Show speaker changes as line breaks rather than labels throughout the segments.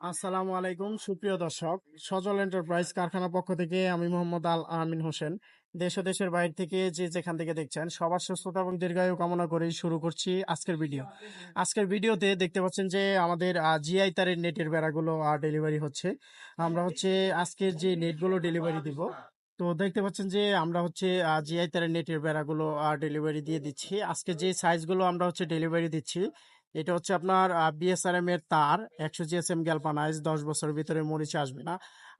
আসসালামু আলাইকুম সুপ্রিয় দর্শক। সজল এন্টারপ্রাইজ কারখানার পক্ষ থেকে আমি মোহাম্মদ আল আমিন হোসেন। দেশ ও দেশের বাইরে থেকে যে যেখান থেকে দেখছেন সবার সুস্থতা এবং দীর্ঘায়ু কামনা করেই শুরু করছি আজকের ভিডিও। আজকের ভিডিওতে দেখতে পাচ্ছেন যে আমাদের জিআই তারের নেটের বেড়াগুলো ডেলিভারি হচ্ছে। আমরা হচ্ছে আজকের যে নেটগুলো ডেলিভারি দিব, তো দেখতে পাচ্ছেন যে আমরা হচ্ছে জিআই তারের নেটের বেড়াগুলো ডেলিভারি দিয়ে দিচ্ছি। আজকে যে সাইজগুলো আমরা হচ্ছে ডেলিভারি দিচ্ছি, এটা হচ্ছে আপনার বিএসআরএম এর তার 100 জিএসএম গ্যালভানাইজ, 10 বছরের ভিতরে মরিচা আসবে না।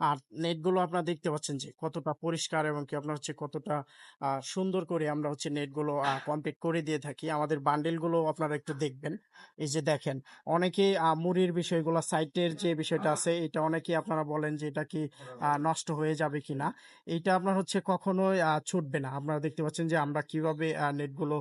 আর নেটগুলো আপনারা দেখতে পাচ্ছেন যে কতটা পরিষ্কার এবং কি আপনার হচ্ছে কতটা সুন্দর করে আমরা হচ্ছে নেটগুলো কমপ্লিট করে দিয়ে থাকি। আমাদের বান্ডেলগুলো আপনারা একটু দেখবেন। এই যে দেখেন, অনেকে মুড়ির বিষয়গুলো সাইটের যে বিষয়টা আছে, এটা অনেকে আপনারা বলেন যে এটা কি নষ্ট হয়ে যাবে কিনা। এইটা আপনার হচ্ছে কখনোই ছুটবে না। আপনারা দেখতে পাচ্ছেন যে আমরা কিভাবে নেটগুলো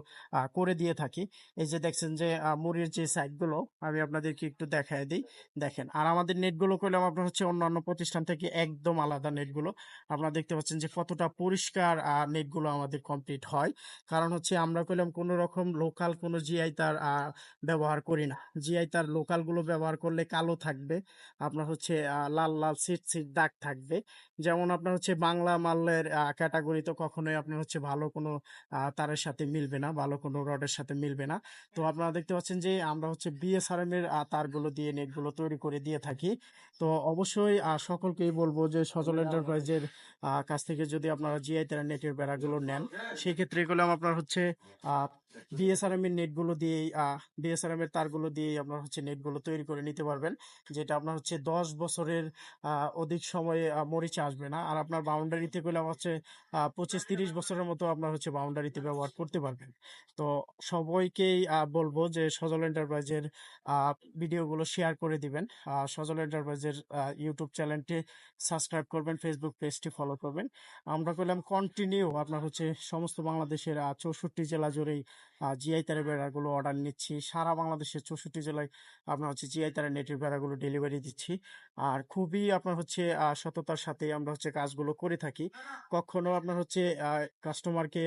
করে দিয়ে থাকি। এই যে দেখছেন যে মুড়ির যে সাইটগুলো আমি আপনাদেরকে একটু দেখায় দিই। দেখেন, আর আমাদের নেটগুলো করলাম আপনার হচ্ছে অন্যান্য প্রতিষ্ঠান থেকে একদম আলাদা নেটগুলো। আপনারা দেখতে পাচ্ছেন যে কতটা পরিষ্কার নেটগুলো আমাদের কমপ্লিট হয়। কারণ হচ্ছে আমরা করলাম কোনো রকম লোকাল কোনো জিআই তার ব্যবহার করি না। জিআই তার লোকালগুলো ব্যবহার করলে কালো থাকবে, আপনার হচ্ছে লাল লাল সিট সিট দাগ থাকবে। যেমন আপনার হচ্ছে বাংলা মালের ক্যাটাগরি তো কখনোই আপনার হচ্ছে ভালো কোনো তারের সাথে মিলবে না, ভালো কোনো রডের সাথে মিলবে না। তো আপনারা দেখতে পাচ্ছেন যে আমরা হচ্ছে বিএসআরএম এর তারগুলো দিয়ে নেটগুলো তৈরি করে দিয়ে থাকি। তো অবশ্যই সকলকেই বলবো যে সজল এন্টারপ্রাইজের কাছ থেকে যদি আপনারা জিআই তারের নেটের বেড়াগুলো নেন, সেক্ষেত্রে এগুলো আপনার হচ্ছে বিএসআরএম এর নেটগুলো দিয়েই বিএসআরএম এর তারগুলো দিয়েই আপনার হচ্ছে নেটগুলো তৈরি করে নিতে পারবেন। যেটা আপনার হচ্ছে 10 বছরের অধিক সময়ে মরিচা আসবে না। আর আপনার বাউন্ডারিতে করলে হচ্ছে 25-30 বছরের মতো আপনার হচ্ছে বাউন্ডারিতে ব্যবহার করতে পারবেন। তো সবাইকেই বলবো যে সজল এন্টারপ্রাইজের আহ, ভিডিওগুলো শেয়ার করে দিবেন। সজল এন্টারপ্রাইজের ইউটিউব চ্যানেলটি সাবস্ক্রাইব করবেন, ফেসবুক পেজটি ফলো করবেন। আমরা করলাম কন্টিনিউ আপনার হচ্ছে সমস্ত বাংলাদেশের 64 জেলা জুড়েই জিআই তারের বেড়াগুলো অর্ডার নিচ্ছি। সারা বাংলাদেশের 64 জেলায় আপনার হচ্ছে জিআই তারের নেটের বেড়াগুলো ডেলিভারি দিচ্ছি। আর খুবই আপনার হচ্ছে সততার সাথে আমরা হচ্ছে কাজগুলো করে থাকি। কখনো আপনার হচ্ছে কাস্টমারকে